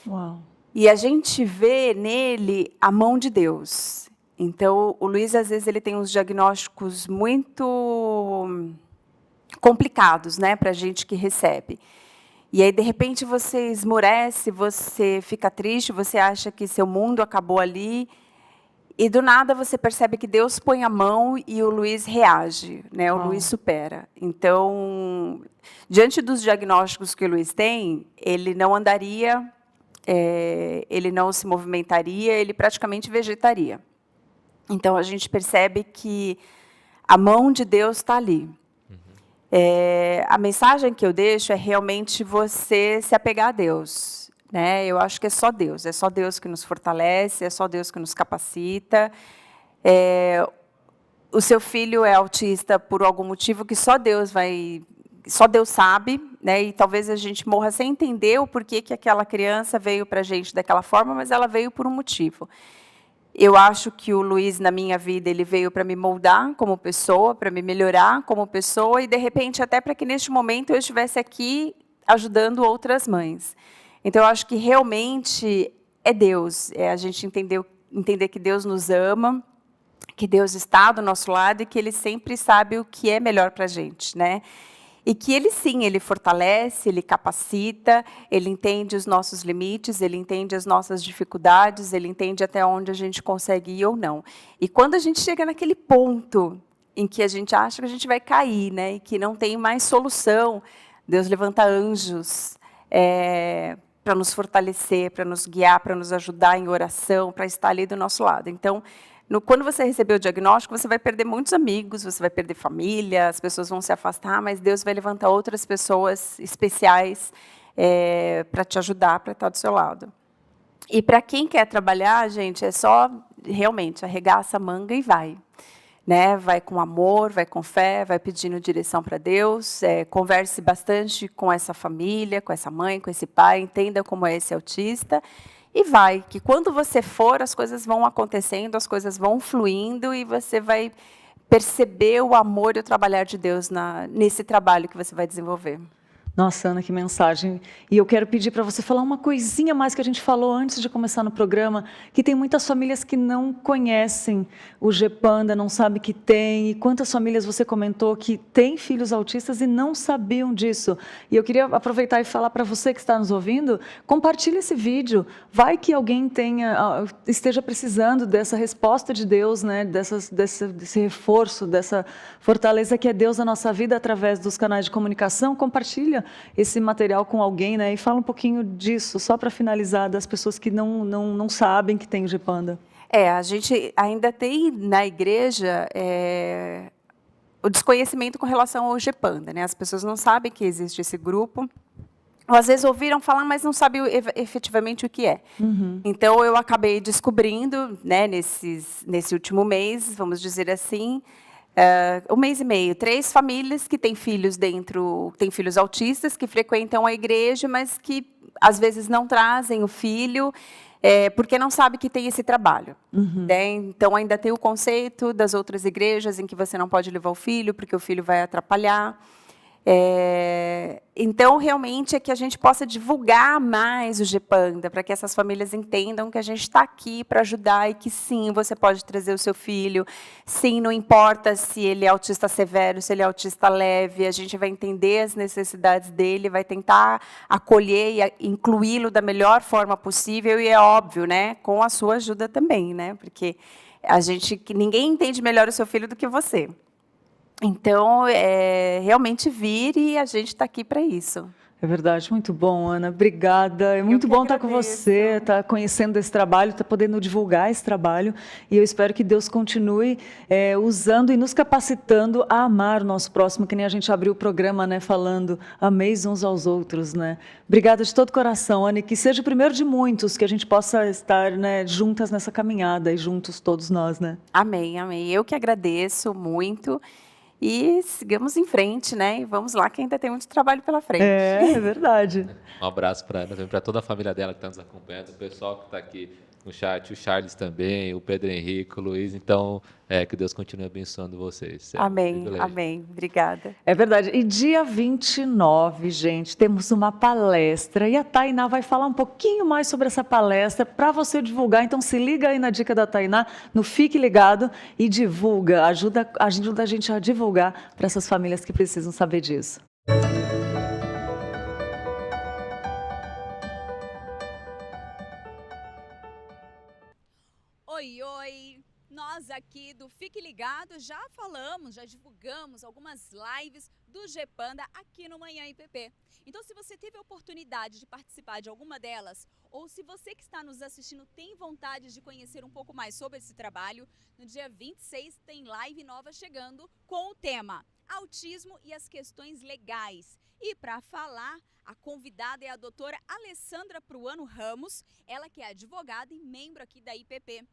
Uau. E a gente vê nele a mão de Deus. Então, o Luiz, às vezes, ele tem uns diagnósticos muito complicados, né, para a gente que recebe. E aí, de repente, você esmorece, você fica triste, você acha que seu mundo acabou ali, e do nada você percebe que Deus põe a mão e o Luiz reage, né? O Luiz supera. Então, diante dos diagnósticos que o Luiz tem, ele não andaria, ele não se movimentaria, ele praticamente vegetaria. Então, a gente percebe que a mão de Deus está ali. A mensagem que eu deixo é realmente você se apegar a Deus. Né? Eu acho que é só Deus que nos fortalece, é só Deus que nos capacita. O seu filho é autista por algum motivo que só Deus sabe, né? E talvez a gente morra sem entender o porquê que aquela criança veio para a gente daquela forma, mas ela veio por um motivo. Eu acho que o Luiz, na minha vida, ele veio para me moldar como pessoa, para me melhorar como pessoa, e, de repente, até para que, neste momento, eu estivesse aqui ajudando outras mães. Então, eu acho que realmente é Deus, a gente entender que Deus nos ama, que Deus está do nosso lado e que Ele sempre sabe o que é melhor para a gente, né? E que Ele, sim, Ele fortalece, Ele capacita, Ele entende os nossos limites, Ele entende as nossas dificuldades, Ele entende até onde a gente consegue ir ou não. E quando a gente chega naquele ponto em que a gente acha que a gente vai cair, né? E que não tem mais solução, Deus levanta anjos, para nos fortalecer, para nos guiar, para nos ajudar em oração, para estar ali do nosso lado. Então, quando você receber o diagnóstico, você vai perder muitos amigos, você vai perder família, as pessoas vão se afastar, mas Deus vai levantar outras pessoas especiais para te ajudar, para estar do seu lado. E para quem quer trabalhar, gente, é só realmente arregaça a manga e vai. Né? Vai com amor, vai com fé, vai pedindo direção para Deus, converse bastante com essa família, com essa mãe, com esse pai, entenda como é esse autista, e vai, que quando você for, as coisas vão acontecendo, as coisas vão fluindo, e você vai perceber o amor e o trabalhar de Deus nesse trabalho que você vai desenvolver. Nossa, Ana, que mensagem. E eu quero pedir para você falar uma coisinha mais que a gente falou antes de começar no programa, que tem muitas famílias que não conhecem o Gepanda, não sabem que tem, e quantas famílias você comentou que têm filhos autistas e não sabiam disso. E eu queria aproveitar e falar para você que está nos ouvindo, compartilhe esse vídeo, vai que alguém esteja precisando dessa resposta de Deus, né? desse reforço, dessa fortaleza que é Deus na nossa vida através dos canais de comunicação. Compartilha esse material com alguém, né? E fala um pouquinho disso, só para finalizar, das pessoas que não sabem que tem o Gepanda. A gente ainda tem na igreja o desconhecimento com relação ao Gepanda, né? As pessoas não sabem que existe esse grupo, ou às vezes ouviram falar, mas não sabem efetivamente o que é. Uhum. Então, eu acabei descobrindo, né, nesse último mês, vamos dizer assim, 1 mês e meio, 3 famílias que têm filhos têm filhos autistas, que frequentam a igreja, mas que às vezes não trazem o filho, porque não sabe que tem esse trabalho. Uhum. Né? Então, ainda tem o conceito das outras igrejas em que você não pode levar o filho, porque o filho vai atrapalhar. Então, realmente, é que a gente possa divulgar mais o Gepanda, para que essas famílias entendam que a gente está aqui para ajudar e que, sim, você pode trazer o seu filho. Sim, não importa se ele é autista severo, se ele é autista leve, a gente vai entender as necessidades dele, vai tentar acolher e incluí-lo da melhor forma possível, e é óbvio, né, com a sua ajuda também, né, porque ninguém entende melhor o seu filho do que você. Então, realmente vir, e a gente está aqui para isso. É verdade, muito bom, Ana. Obrigada. É muito bom estar com você, estar conhecendo esse trabalho, estar podendo divulgar esse trabalho. E eu espero que Deus continue usando e nos capacitando a amar o nosso próximo, que nem a gente abriu o programa, né, falando, ameis uns aos outros, né? Obrigada de todo o coração, Ana, e que seja o primeiro de muitos, que a gente possa estar, né, juntas nessa caminhada e juntos todos nós, né? Amém, amém. Eu que agradeço muito. E sigamos em frente, né? E vamos lá, que ainda tem muito trabalho pela frente. É verdade. Um abraço para ela, para toda a família dela que está nos acompanhando, o pessoal que está aqui no chat, o Charles também, o Pedro Henrique, o Luiz. Então, que Deus continue abençoando vocês. Amém, amém. Obrigada. É verdade. E dia 29, gente, temos uma palestra e a Tainá vai falar um pouquinho mais sobre essa palestra para você divulgar. Então, se liga aí na dica da Tainá, no Fique Ligado e divulga. Ajuda a gente a divulgar para essas famílias que precisam saber disso. Oi, oi! Nós aqui do Fique Ligado já falamos, já divulgamos algumas lives do GEPANDA aqui no Manhã IPP. Então, se você teve a oportunidade de participar de alguma delas, ou se você que está nos assistindo tem vontade de conhecer um pouco mais sobre esse trabalho, no dia 26 tem live nova chegando com o tema Autismo e as Questões Legais. E para falar, a convidada é a doutora Alessandra Pruano Ramos, ela que é advogada e membro aqui da IPP.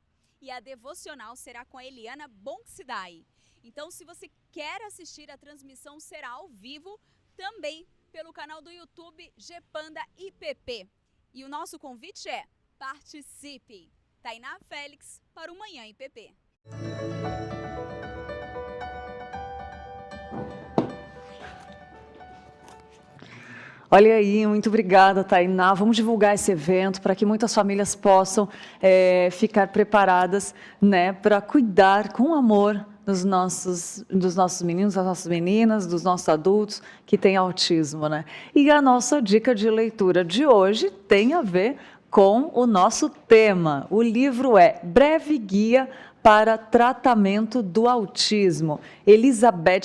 E a devocional será com a Eliana Boncidai. Então, se você quer assistir, a transmissão será ao vivo também pelo canal do YouTube GEPANDA IPP. E o nosso convite é: participe! Tainá Félix para o Manhã IPP. Olha aí, muito obrigada, Tainá. Vamos divulgar esse evento para que muitas famílias possam ficar preparadas, né, para cuidar com amor dos nossos meninos, das nossas meninas, dos nossos adultos que têm autismo, né? E a nossa dica de leitura de hoje tem a ver com o nosso tema. O livro é Breve Guia para Tratamento do Autismo,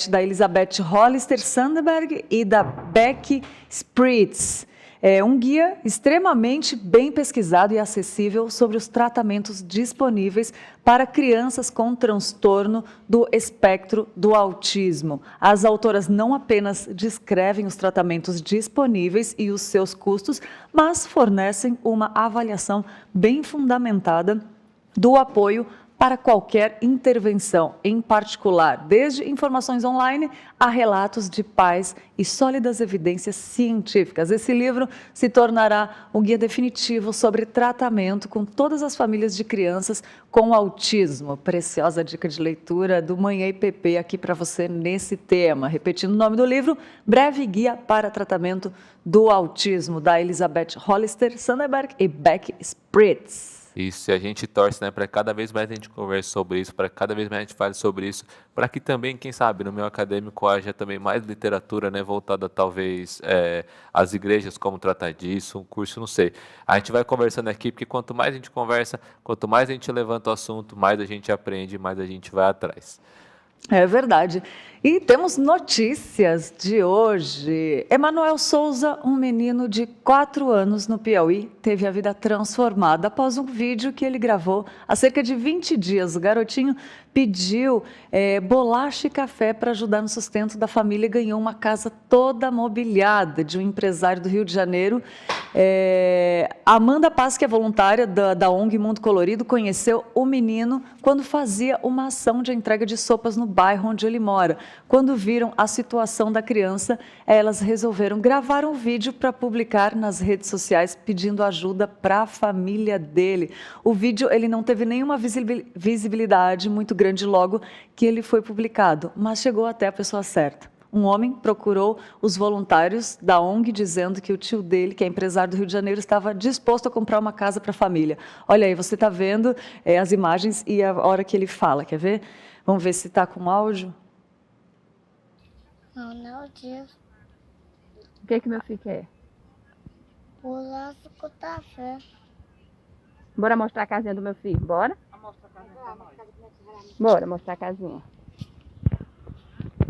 da Elizabeth Hollister Sandberg e da Becky Spritz. É um guia extremamente bem pesquisado e acessível sobre os tratamentos disponíveis para crianças com transtorno do espectro do autismo. As autoras não apenas descrevem os tratamentos disponíveis e os seus custos, mas fornecem uma avaliação bem fundamentada do apoio para qualquer intervenção, em particular, desde informações online a relatos de pais e sólidas evidências científicas. Esse livro se tornará um guia definitivo sobre tratamento com todas as famílias de crianças com autismo. Preciosa dica de leitura do Manhã IPP aqui para você nesse tema. Repetindo o nome do livro, Breve Guia para Tratamento do Autismo, da Elizabeth Hollister Sandberg e Becky Spritz. Isso, e a gente torce, né, para cada vez mais a gente converse sobre isso, para cada vez mais a gente fale sobre isso, para que também, quem sabe, no meio acadêmico haja também mais literatura, né, voltada talvez às igrejas, como tratar disso, um curso, não sei. A gente vai conversando aqui, porque quanto mais a gente conversa, quanto mais a gente levanta o assunto, mais a gente aprende, mais a gente vai atrás. É verdade. E temos notícias de hoje. Emanuel Souza, um menino de 4 anos no Piauí, teve a vida transformada após um vídeo que ele gravou há cerca de 20 dias. O garotinho pediu bolacha e café para ajudar no sustento da família e ganhou uma casa toda mobiliada de um empresário do Rio de Janeiro. Amanda Paz, que é voluntária da ONG Mundo Colorido, conheceu o menino quando fazia uma ação de entrega de sopas no bairro onde ele mora. Quando viram a situação da criança, elas resolveram gravar um vídeo para publicar nas redes sociais pedindo ajuda para a família dele. O vídeo ele não teve nenhuma visibilidade muito grande logo que ele foi publicado, mas chegou até a pessoa certa. Um homem procurou os voluntários da ONG dizendo que o tio dele, que é empresário do Rio de Janeiro, estava disposto a comprar uma casa para a família. Olha aí, você está vendo as imagens e a hora que ele fala, quer ver? Vamos ver se está com áudio. Não, Deus. O que meu filho quer? Bolacha com café. Bora mostrar a casinha do meu filho, bora? Bora mostrar a casinha.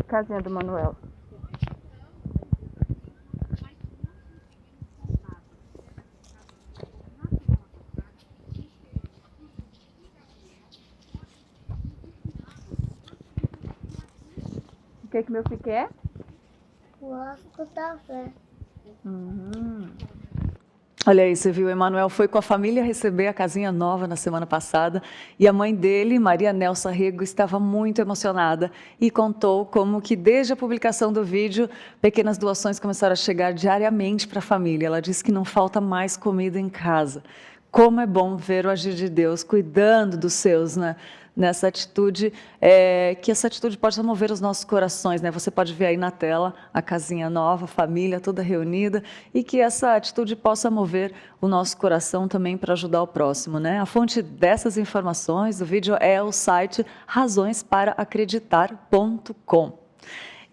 Casinha do Manuel. O que meu filho quer? Bolacha com café. Olha aí, você viu, Emanuel foi com a família receber a casinha nova na semana passada e a mãe dele, Maria Nelsa Rego, estava muito emocionada e contou como que desde a publicação do vídeo, pequenas doações começaram a chegar diariamente para a família. Ela disse que não falta mais comida em casa. Como é bom ver o agir de Deus cuidando dos seus, né? Nessa atitude, que essa atitude pode mover os nossos corações, né? Você pode ver aí na tela a casinha nova, a família toda reunida, e que essa atitude possa mover o nosso coração também para ajudar o próximo, né? A fonte dessas informações do vídeo é o site razõesparaacreditar.com.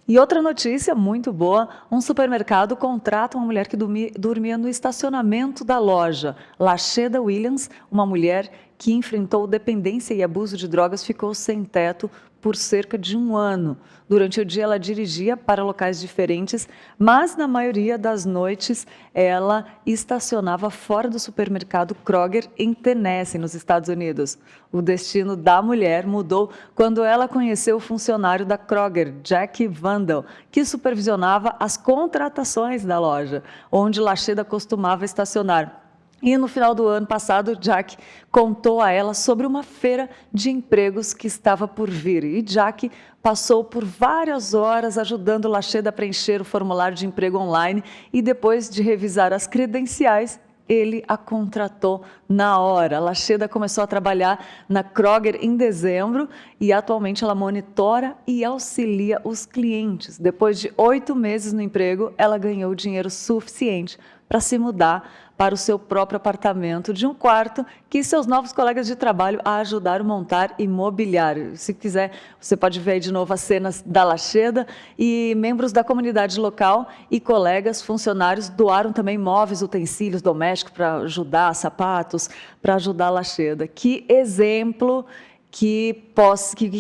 E outra notícia muito boa, um supermercado contrata uma mulher que dormia no estacionamento da loja. Lacheda Williams, uma mulher que enfrentou dependência e abuso de drogas, ficou sem teto por cerca de 1 ano. Durante o dia ela dirigia para locais diferentes, mas na maioria das noites ela estacionava fora do supermercado Kroger em Tennessee, nos Estados Unidos. O destino da mulher mudou quando ela conheceu o funcionário da Kroger, Jack Vandal, que supervisionava as contratações da loja, onde Lacheda costumava estacionar. E no final do ano passado, Jack contou a ela sobre uma feira de empregos que estava por vir. E Jack passou por várias horas ajudando Lacheda a preencher o formulário de emprego online e depois de revisar as credenciais, ele a contratou na hora. Lacheda começou a trabalhar na Kroger em dezembro e atualmente ela monitora e auxilia os clientes. Depois de 8 meses no emprego, ela ganhou dinheiro suficiente para se mudar para o seu próprio apartamento de 1 quarto que seus novos colegas de trabalho a ajudaram a montar e mobiliar. Se quiser, você pode ver aí de novo as cenas da Lacheda, e membros da comunidade local e colegas, funcionários doaram também móveis, utensílios domésticos para ajudar, sapatos, para ajudar a Lacheda. Que exemplo! Que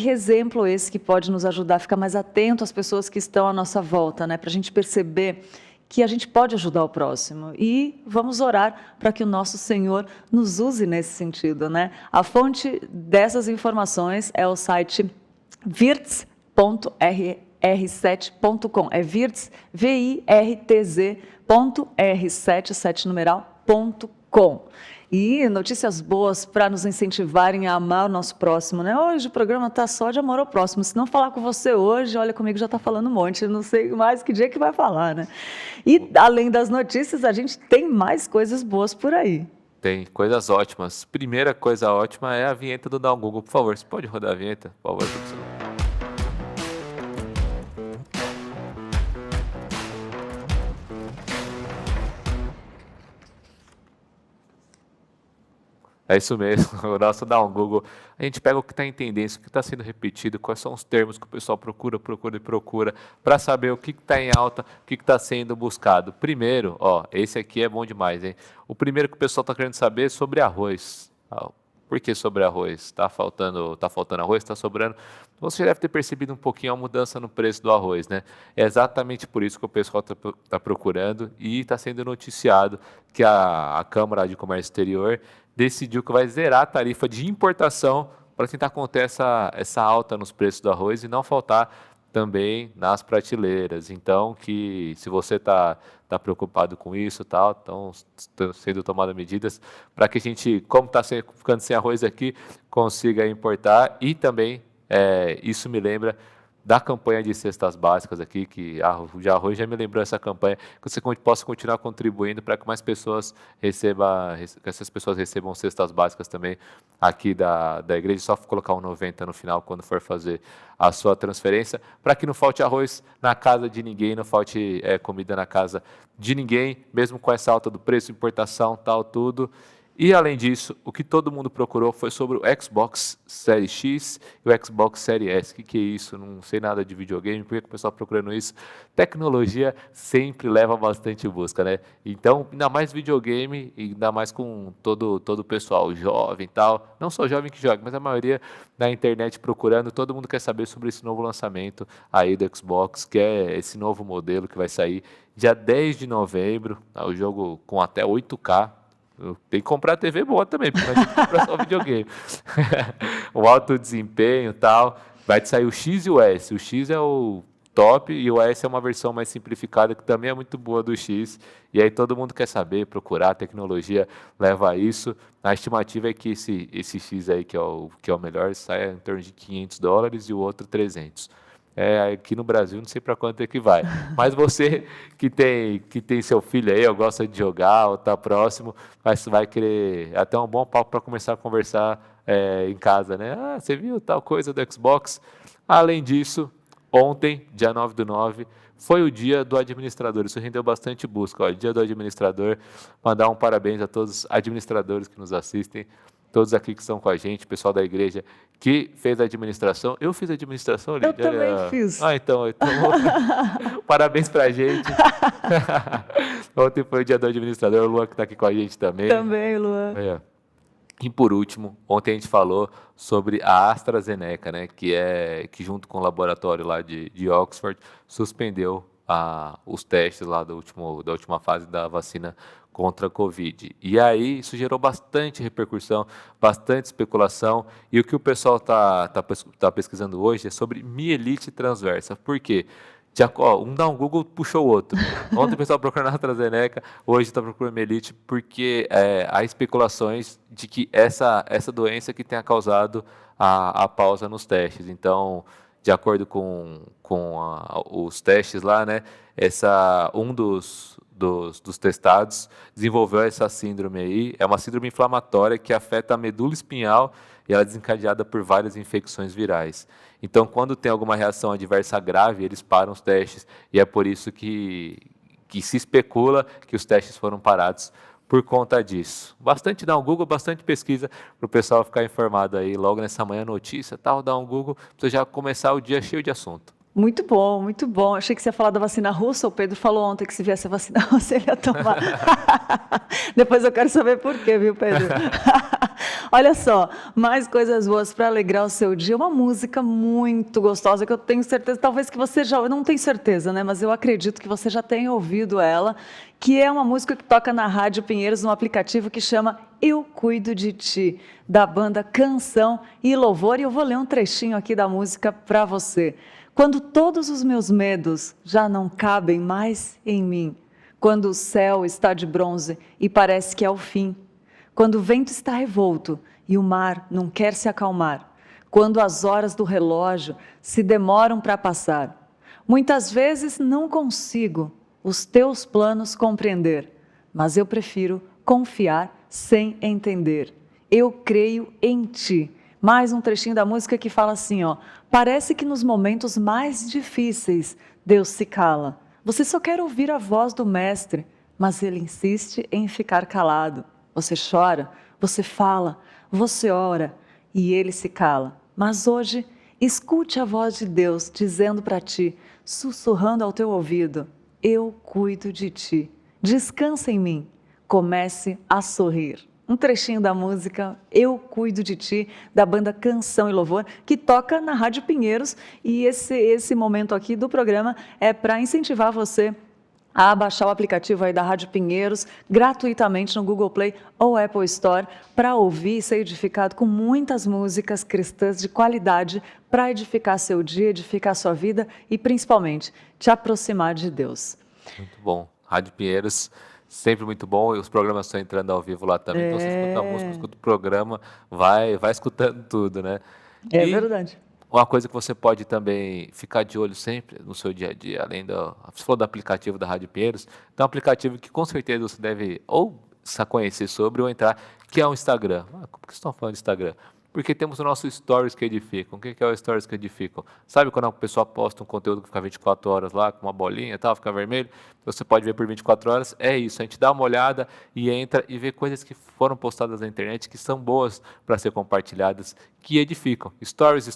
exemplo esse que pode nos ajudar a ficar mais atento às pessoas que estão à nossa volta, né? Para a gente perceber que a gente pode ajudar o próximo. E vamos orar para que o nosso Senhor nos use nesse sentido, né? A fonte dessas informações é o site virtz.r7.com. É virtz, virtz.r7, 7 numeral.com. E notícias boas para nos incentivarem a amar o nosso próximo, né? Hoje o programa está só de amor ao próximo. Se não falar com você hoje, olha, comigo já está falando um monte. Eu não sei mais que dia que vai falar, né? E além das notícias, a gente tem mais coisas boas por aí. Tem coisas ótimas. Primeira coisa ótima é a vinheta do Dá um Google. Por favor, você pode rodar a vinheta? Por favor, professor. É isso mesmo, o nosso Dá um Google. A gente pega o que está em tendência, o que está sendo repetido, quais são os termos que o pessoal procura, para saber o que está em alta, o que está sendo buscado. Primeiro, esse aqui é bom demais, hein? O primeiro que o pessoal está querendo saber é sobre arroz. Por que sobre arroz? Está faltando arroz? Está sobrando? Você deve ter percebido um pouquinho a mudança no preço do arroz, né? É exatamente por isso que o pessoal está procurando e está sendo noticiado que a Câmara de Comércio Exterior decidiu que vai zerar a tarifa de importação para tentar conter essa alta nos preços do arroz e não faltar também nas prateleiras. Então, que se você está preocupado com isso, estão sendo tomadas medidas para que a gente, como está ficando sem arroz aqui, consiga importar. E também, isso me lembra da campanha de cestas básicas aqui, que já arroz já me lembrou essa campanha, que você possa continuar contribuindo para que mais pessoas recebam cestas básicas também aqui da igreja. Só colocar um 90 no final quando for fazer a sua transferência, para que não falte arroz na casa de ninguém, não falte comida na casa de ninguém, mesmo com essa alta do preço, importação, tal, tudo. E, além disso, o que todo mundo procurou foi sobre o Xbox Series X e o Xbox Series S. O que é isso? Não sei nada de videogame, por que o pessoal está procurando isso? Tecnologia sempre leva bastante busca, né? Então, ainda mais videogame, e ainda mais com todo o pessoal jovem e tal. Não só jovem que joga, mas a maioria na internet procurando. Todo mundo quer saber sobre esse novo lançamento aí do Xbox, que é esse novo modelo que vai sair dia 10 de novembro. O jogo com até 8K. Tem que comprar TV boa também, porque não adianta comprar só videogame. O alto desempenho e tal. Vai sair o X e o S. O X é o top e o S é uma versão mais simplificada, que também é muito boa do X. E aí todo mundo quer saber, procurar, a tecnologia leva a isso. A estimativa é que esse X aí, que é o melhor, sai em torno de $500 e o outro 300. Aqui no Brasil, não sei para quanto é que vai. Mas você que tem seu filho aí, ou gosta de jogar, ou está próximo, vai querer até um bom papo para começar a conversar em casa, né? Ah, você viu tal coisa do Xbox? Além disso, ontem, dia 9/9, foi o dia do administrador. Isso rendeu bastante busca. Ó, dia do administrador. Mandar um parabéns a todos os administradores que nos assistem, todos aqui que estão com a gente, pessoal da igreja que fez a administração. Eu fiz a administração, Lídia? Eu também fiz. Então parabéns pra gente. Ontem foi o dia do administrador, o Luan que está aqui com a gente também. Também, Luan. E por último, ontem a gente falou sobre a AstraZeneca, né, que junto com o laboratório lá de Oxford, suspendeu os testes lá da última fase da vacina contra a Covid. E aí isso gerou bastante repercussão, bastante especulação, e o que o pessoal tá pesquisando hoje é sobre mielite transversa. Por quê? Um dá um Google, puxou o outro. Ontem o pessoal procurando a AstraZeneca, hoje está procurando mielite, porque há especulações de que essa doença que tenha causado a pausa nos testes. Então, de acordo com os testes lá, né, um dos testados desenvolveu essa síndrome aí. É uma síndrome inflamatória que afeta a medula espinhal e ela é desencadeada por várias infecções virais. Então, quando tem alguma reação adversa grave, eles param os testes, e é por isso que se especula que os testes foram parados por conta disso. Bastante dar um Google, bastante pesquisa para o pessoal ficar informado aí logo nessa manhã, notícia, tal, dar um Google, para você já começar o dia cheio de assunto. Muito bom, muito bom. Achei que você ia falar da vacina russa. O Pedro falou ontem que se viesse a vacina russa, ele ia tomar. Depois eu quero saber por quê, viu, Pedro? Olha só, mais coisas boas para alegrar o seu dia. Uma música muito gostosa que eu tenho certeza, talvez que você já... Eu não tenho certeza, né? Mas eu acredito que você já tenha ouvido ela, que é uma música que toca na Rádio Pinheiros, num aplicativo que chama Eu Cuido de Ti, da banda Canção e Louvor. E eu vou ler um trechinho aqui da música para você. Quando todos os meus medos já não cabem mais em mim, quando o céu está de bronze e parece que é o fim, quando o vento está revolto e o mar não quer se acalmar, quando as horas do relógio se demoram para passar, muitas vezes não consigo os teus planos compreender, mas eu prefiro confiar sem entender. Eu creio em ti. Mais um trechinho da música que fala assim, ó: parece que nos momentos mais difíceis Deus se cala. Você só quer ouvir a voz do mestre, mas ele insiste em ficar calado. Você chora, você fala, você ora e ele se cala. Mas hoje, escute a voz de Deus dizendo para ti, sussurrando ao teu ouvido: eu cuido de ti. Descansa em mim. Comece a sorrir. Um trechinho da música Eu Cuido de Ti, da banda Canção e Louvor, que toca na Rádio Pinheiros. E esse momento aqui do programa é para incentivar você a baixar o aplicativo aí da Rádio Pinheiros gratuitamente no Google Play ou Apple Store para ouvir e ser edificado com muitas músicas cristãs de qualidade para edificar seu dia, edificar sua vida e principalmente te aproximar de Deus. Muito bom. Rádio Pinheiros, sempre muito bom, e os programas estão entrando ao vivo lá também, então você escuta a música, escuta o programa, vai escutando tudo, né? É verdade. Uma coisa que você pode também ficar de olho sempre no seu dia a dia, além você falou do aplicativo da Rádio Pinheiros, tem um aplicativo que com certeza você deve ou conhecer sobre ou entrar, que é o Instagram. Como que vocês estão falando de Instagram? Porque temos o nosso Stories que edificam. O que é o Stories que edificam? Sabe quando a pessoa posta um conteúdo que fica 24 horas lá, com uma bolinha e tal, fica vermelho? Você pode ver por 24 horas. É isso, a gente dá uma olhada e entra e vê coisas que foram postadas na internet que são boas para ser compartilhadas, que edificam. Stories,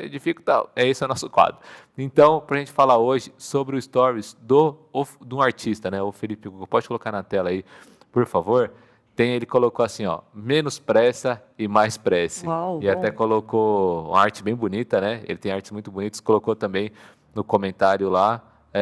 edificam e tal. Esse é o nosso quadro. Então, para a gente falar hoje sobre o Stories de um artista, né? O Felipe Hugo. Pode colocar na tela aí, por favor. Ele colocou assim, ó, menos pressa e mais prece. Uau, e até colocou uma arte bem bonita, né? Ele tem artes muito bonitas, colocou também no comentário lá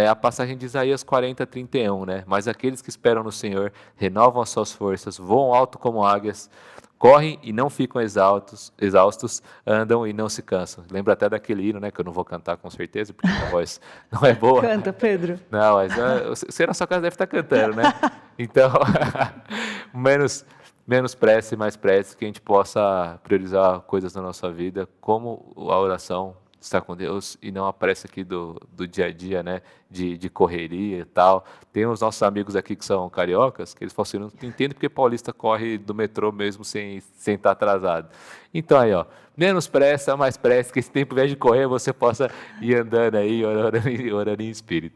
a passagem de Isaías 40:31, né? Mas aqueles que esperam no Senhor renovam as suas forças, voam alto como águias, correm e não ficam exaustos, andam e não se cansam. Lembra até daquele hino, né? Que eu não vou cantar com certeza, porque a voz não é boa. Canta, Pedro. Não, mas você na sua casa deve estar cantando, né? Então, menos pressa e mais pressa, que a gente possa priorizar coisas na nossa vida, como a oração, estar com Deus e não a pressa aqui do dia a dia, né? De correria e tal. Tem os nossos amigos aqui que são cariocas, que eles falam assim, não entendo porque paulista corre do metrô mesmo sem estar atrasado. Então aí, ó, menos pressa, mais pressa, que esse tempo, ao invés de correr, você possa ir andando aí, orando em espírito.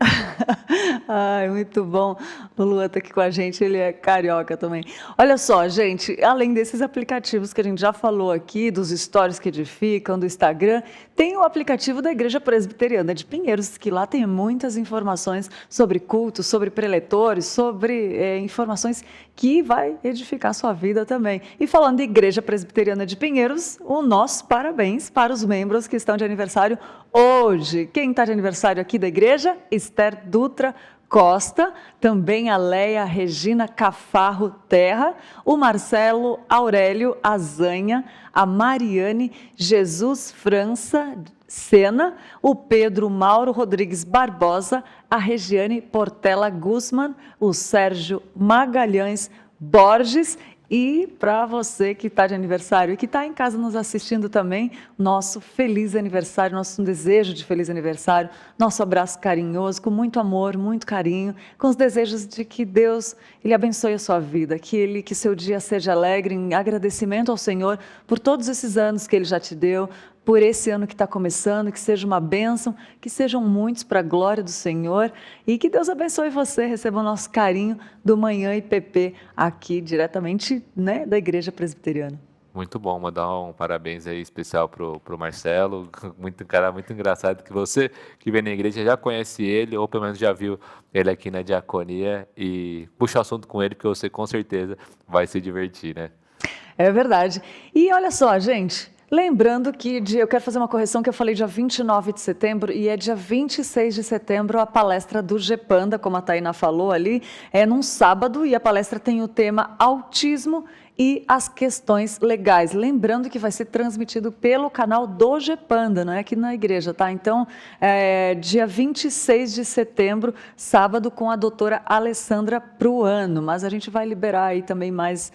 Ai, muito bom. O Luan está aqui com a gente, ele é carioca também. Olha só, gente, além desses aplicativos que a gente já falou aqui, dos stories que edificam, do Instagram, tem o aplicativo da Igreja Presbiteriana de Pinheiros, que lá tem muitas informações sobre cultos, sobre preletores, sobre informações que vai edificar a sua vida também. E falando de Igreja Presbiteriana de Pinheiros, o nosso parabéns para os membros que estão de aniversário hoje. Quem está de aniversário aqui da igreja? Esther Dutra Costa, também a Leia Regina Cafarro Terra, o Marcelo Aurélio Azanha, a Mariane Jesus França Sena, o Pedro Mauro Rodrigues Barbosa, a Regiane Portela Guzman, o Sérgio Magalhães Borges. E para você que está de aniversário e que está em casa nos assistindo também, nosso feliz aniversário, nosso desejo de feliz aniversário, nosso abraço carinhoso, com muito amor, muito carinho, com os desejos de que Deus Ele abençoe a sua vida, que seu dia seja alegre, em agradecimento ao Senhor por todos esses anos que Ele já te deu, por esse ano que está começando, que seja uma bênção, que sejam muitos para a glória do Senhor e que Deus abençoe você, receba o nosso carinho do Manhã IPP aqui diretamente, né, da Igreja Presbiteriana. Muito bom, mandar um parabéns aí especial pro Marcelo, cara muito engraçado, que você que vem na igreja já conhece ele, ou pelo menos já viu ele aqui na diaconia, e puxa o assunto com ele, que você com certeza vai se divertir, né? É verdade. E olha só, gente, lembrando que eu quero fazer uma correção que eu falei dia 29 de setembro e é dia 26 de setembro a palestra do GEPANDA, como a Tainá falou ali, é num sábado e a palestra tem o tema Autismo e as questões legais. Lembrando que vai ser transmitido pelo canal do GEPANDA, não é aqui na igreja, tá? Então, dia 26 de setembro, sábado, com a doutora Alessandra Pruano. Mas a gente vai liberar aí também mais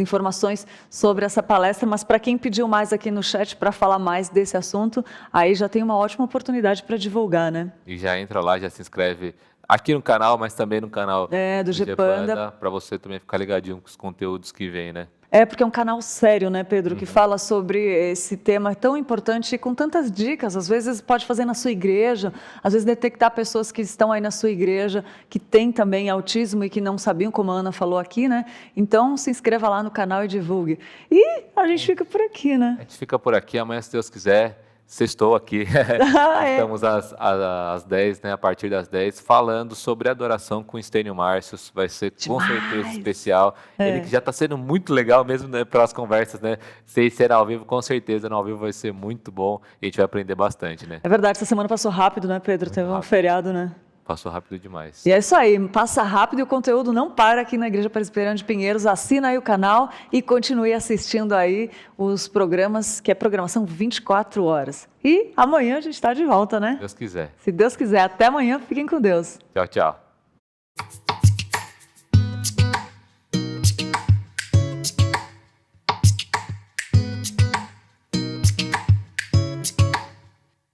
informações sobre essa palestra. Mas para quem pediu mais aqui no chat para falar mais desse assunto, aí já tem uma ótima oportunidade para divulgar, né? E já entra lá, já se inscreve aqui no canal, mas também no canal do GEPANDA, para você também ficar ligadinho com os conteúdos que vem, né? Porque é um canal sério, né, Pedro, que fala sobre esse tema tão importante e com tantas dicas. Às vezes pode fazer na sua igreja, às vezes detectar pessoas que estão aí na sua igreja, que têm também autismo e que não sabiam, como a Ana falou aqui, né? Então se inscreva lá no canal e divulgue. E a gente fica por aqui, né? A gente fica por aqui, amanhã, se Deus quiser. Sextou aqui, estamos às 10, né, a partir das 10, falando sobre adoração com Estênio Márcios, vai ser com certeza especial, ele que já está sendo muito legal mesmo, né, pelas conversas, né, se será ao vivo, com certeza, no ao vivo vai ser muito bom e a gente vai aprender bastante, né. É verdade, essa semana passou rápido, né, Pedro? Teve um feriado, né? Passou rápido demais. E é isso aí, passa rápido e o conteúdo não para aqui na Igreja Presbiteriana de Pinheiros. Assina aí o canal e continue assistindo aí os programas, que é programação 24 horas. E amanhã a gente está de volta, né? Se Deus quiser. Se Deus quiser. Até amanhã, fiquem com Deus. Tchau, tchau.